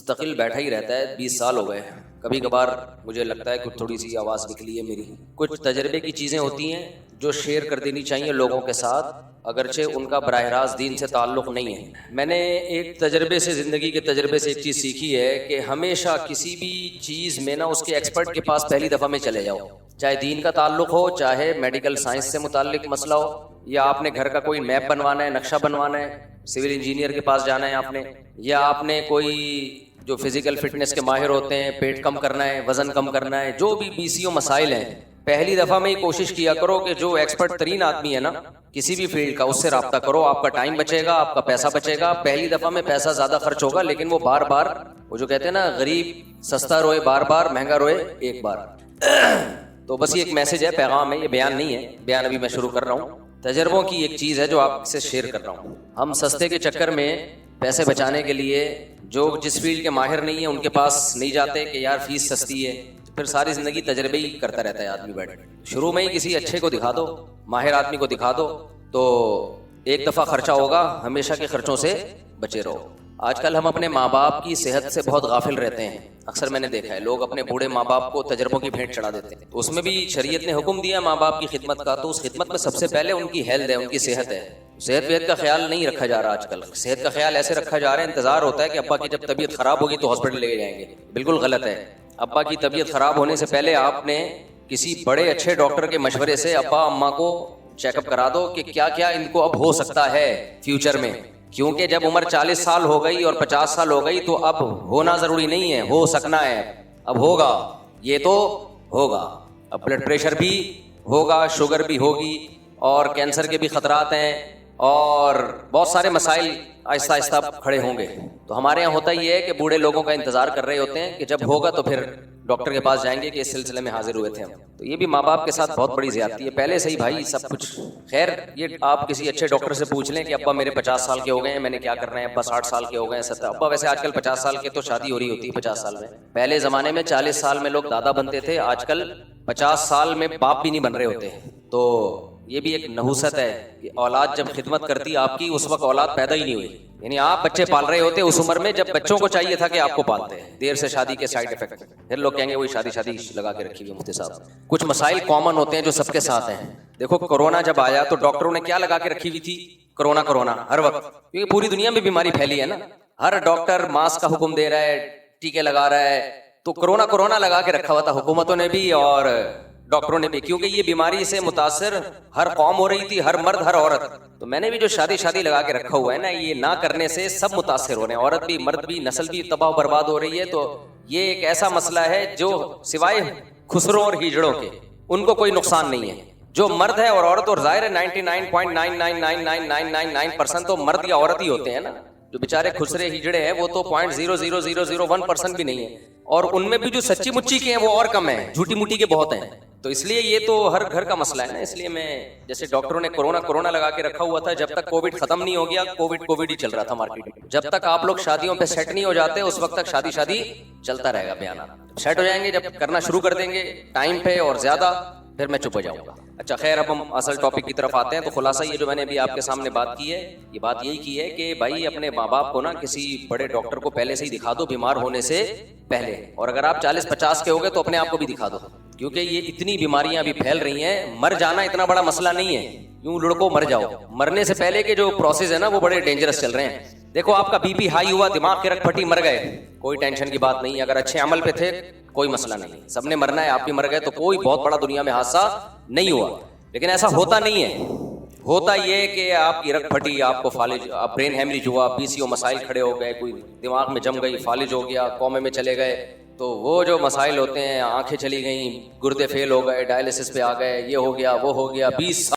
مستقل بیٹھا ہی رہتا ہے، 20 سال ہو گئے. کبھی کبھار مجھے لگتا ہے کہ تھوڑی سی آواز نکلی ہے میری. کچھ تجربے کی چیزیں ہوتی ہیں جو شیئر کر دینی چاہیے لوگوں کے ساتھ، اگرچہ ان کا براہ راست دین سے تعلق نہیں ہے. میں نے ایک تجربے سے، زندگی کے تجربے سے ایک چیز سیکھی ہے کہ ہمیشہ کسی بھی چیز میں نا اس کے ایکسپرٹ کے پاس پہلی دفعہ میں چلے جاؤ. چاہے دین کا تعلق ہو، چاہے میڈیکل سائنس سے متعلق مسئلہ ہو، یا آپ نے گھر کا کوئی میپ بنوانا ہے، نقشہ بنوانا ہے، سول انجینئر کے پاس جانا ہے آپ نے، یا آپ نے کوئی جو فزیکل فٹنس کے ماہر ہوتے ہیں، پیٹ کم کرنا ہے، وزن کم کرنا ہے، جو بھی BCO مسائل ہیں، پہلی دفعہ میں یہ کوشش کیا کرو کہ جو ایکسپرٹ ترین آدمی ہے نا کسی بھی فیلڈ کا، اس سے رابطہ کرو. آپ کا ٹائم بچے گا، آپ کا پیسہ بچے گا. پہلی دفعہ میں پیسہ زیادہ خرچ ہوگا، لیکن وہ بار بار، وہ جو کہتے ہیں نا غریب سستا روئے بار بار، مہنگا روئے ایک بار. تو بس یہ ایک میسج ہے، پیغام ہے، یہ بیان نہیں ہے. بیان ابھی میں شروع کر رہا ہوں. تجربوں کی ایک چیز ہے جو آپ سے شیئر کر رہا ہوں. ہم سستے کے چکر میں پیسے بچانے کے لیے جو جس فیلڈ کے ماہر نہیں ہیں ان کے پاس نہیں جاتے کہ یار فیس سستی ہے. پھر ساری زندگی تجربے ہی کرتا رہتا ہے آدمی بیٹھ کے. شروع میں ہی کسی اچھے کو دکھا دو، ماہر آدمی کو دکھا دو، تو ایک دفعہ خرچہ ہوگا، ہمیشہ کے خرچوں سے بچے رہو. آج کل ہم اپنے ماں باپ کی صحت سے بہت غافل رہتے ہیں. اکثر میں نے دیکھا ہے لوگ اپنے بوڑھے ماں باپ کو تجربوں کی بھیٹ چڑھا دیتے ہیں. تو اس میں بھی شریعت نے حکم دیا ماں باپ کی خدمت کا، تو اس خدمت میں سب سے پہلے ان کی ہیلتھ ہے، ان کی صحت ہے. صحت وحت کا خیال نہیں رکھا جا رہا آج کل. صحت کا خیال ایسے رکھا جا رہا ہے، انتظار ہوتا ہے کہ ابا کی جب طبیعت خراب ہوگی تو ہاسپٹل لے کے جائیں گے. بالکل غلط ہے. ابا کی طبیعت خراب ہونے سے پہلے آپ نے کسی بڑے اچھے ڈاکٹر کے مشورے سے ابا اماں کو چیک اپ کرا دو کہ کیا کیا ان کو اب ہو سکتا ہے فیوچر میں. کیونکہ جب عمر 40 سال ہو گئی اور 50 سال ہو گئی تو اب ہونا ضروری نہیں ہے، ہو سکنا ہے. اب ہوگا، یہ تو ہوگا. اب بلڈ پریشر بھی ہوگا، شوگر بھی ہوگی، اور کینسر کے بھی خطرات ہیں، اور بہت سارے مسائل آہستہ آہستہ کھڑے ہوں گے. تو ہمارے یہاں ہوتا یہ ہے کہ بوڑھے لوگوں کا انتظار کر رہے ہوتے ہیں کہ جب ہوگا تو پھر ڈاکٹر کے پاس جائیں گے کہ اس سلسلے میں حاضر ہوئے تھے ہم. تو یہ بھی ماں باپ کے ساتھ بہت بڑی زیادتی ہے. پہلے سے ہی بھائی سب کچھ خیر، یہ آپ کسی اچھے ڈاکٹر سے پوچھ لیں کہ ابا میرے 50 سال کے ہو گئے ہیں، میں نے کیا کرنا ہے. ابا 60 سال کے ہو گئے ہیں، 70. ابا ویسے آج کل 50 سال کے تو شادی ہو رہی ہوتی ہے 50 سال میں. پہلے زمانے میں 40 سال میں لوگ دادا بنتے تھے، آج کل 50 سال میں باپ بھی نہیں بن رہے ہوتے. تو یہ بھی ایک نحوست ہے کہ اولاد جب خدمت کرتی آپ کی، اس وقت اولاد پیدا ہی نہیں ہوئی. یعنی آپ بچے پال رہے ہوتے اس عمر میں جب بچوں کو چاہیے تھا کہ آپ کو پالتے ہیں. دیر سے شادی کے سائیڈ افیکٹ. پھر لوگ کہیں گے وہی شادی لگا کے رکھی ہوئی مفتی صاحب. کچھ مسائل کامن ہوتے ہیں جو سب کے ساتھ ہیں. دیکھو کورونا جب آیا تو ڈاکٹروں نے کیا لگا کے رکھی ہوئی تھی؟ کرونا ہر وقت، کیونکہ پوری دنیا میں بیماری پھیلی ہے نا. ہر ڈاکٹر ماسک کا حکم دے رہا ہے، ٹیکے لگا رہا ہے. تو کرونا لگا کے رکھا ہوا تھا حکومتوں نے بھی اور ڈاکٹروں نے بھی، کیونکہ یہ بیماری سے متاثر ہر قوم ہو رہی تھی، ہر مرد ہر عورت. تو میں نے بھی جو شادی لگا کے رکھا ہوا ہے نا، یہ نہ کرنے سے سب متاثر ہو رہے ہیں، عورت بھی مرد بھی، نسل بھی تباہ و برباد ہو رہی ہے. تو یہ ایک ایسا مسئلہ ہے جو سوائے خسروں اور ہجڑوں کے ان کو کوئی نقصان نہیں ہے. جو مرد ہے اور عورت، اور ظاہر ہے 99.9999999% تو مرد یا عورت ہی ہوتے ہیں نا. جو بیچارے خسرے ہجڑے ہیں وہ تو 0.00001% بھی نہیں ہے، اور ان میں بھی جو سچی مچی کے ہیں وہ اور کم ہیں، جھوٹی موٹی کے بہت ہیں. تو اس لیے یہ تو ہر گھر کا مسئلہ ہے نا. اس لیے میں جیسے ڈاکٹروں نے کرونا لگا کے رکھا ہوا تھا، جب تک کووڈ ختم نہیں ہو گیا، کووڈ ہی چل رہا تھا مارکیٹ میں. جب تک آپ لوگ شادیوں پہ سیٹ نہیں ہو جاتے اس وقت تک شادی چلتا رہے گا. بیانات سیٹ ہو جائیں گے جب کرنا شروع کر دیں گے ٹائم پہ اور زیادہ، پھر میں چپ ہو جاؤں گا. اچھا خیر، اب ہم اصل ٹاپک کی طرف آتے ہیں. تو خلاصہ یہ جو میں نے ابھی آپ کے سامنے بات کی ہے، یہ بات یہی کی ہے کہ بھائی اپنے ماں باپ کو نا کسی بڑے ڈاکٹر کو پہلے سے ہی دکھا دو بیمار ہونے سے پہلے. اور اگر آپ 40-50 کے ہو گئے تو اپنے آپ کو بھی دکھا دو، کیونکہ یہ اتنی بیماریاں ابھی پھیل رہی ہیں. مر جانا اتنا بڑا مسئلہ نہیں ہے، یوں لڑکو مر جاؤ. مرنے سے پہلے کے جو پروسیس ہے نا وہ بڑے ڈینجرس چل رہے ہیں. دیکھو آپ کا BP ہائی ہوا، دماغ کے رگ پھٹی، مر گئے، کوئی ٹینشن کی بات نہیں. اگر اچھے عمل پہ تھے کوئی مسئلہ نہیں، سب نے مرنا ہے، آپ بھی مر گئے تو کوئی بہت بڑا دنیا میں حادثہ نہیں ہوا. لیکن ایسا ہوتا نہیں ہے. ہوتا یہ کہ آپ کی رگ پھٹی، آپ کو فالج، آپ برین ہیمریج ہوا، BCO مسائل کھڑے ہو گئے، کوئی دماغ میں جم گئی، فالج ہو گیا، کومے میں چلے گئے. تو وہ جو مسائل ہوتے ہیں، آنکھیں چلی گئیں، گردے فیل ہو گئے، ڈائلسس پہ آ گئے، یہ ہو گیا وہ ہو گیا، 20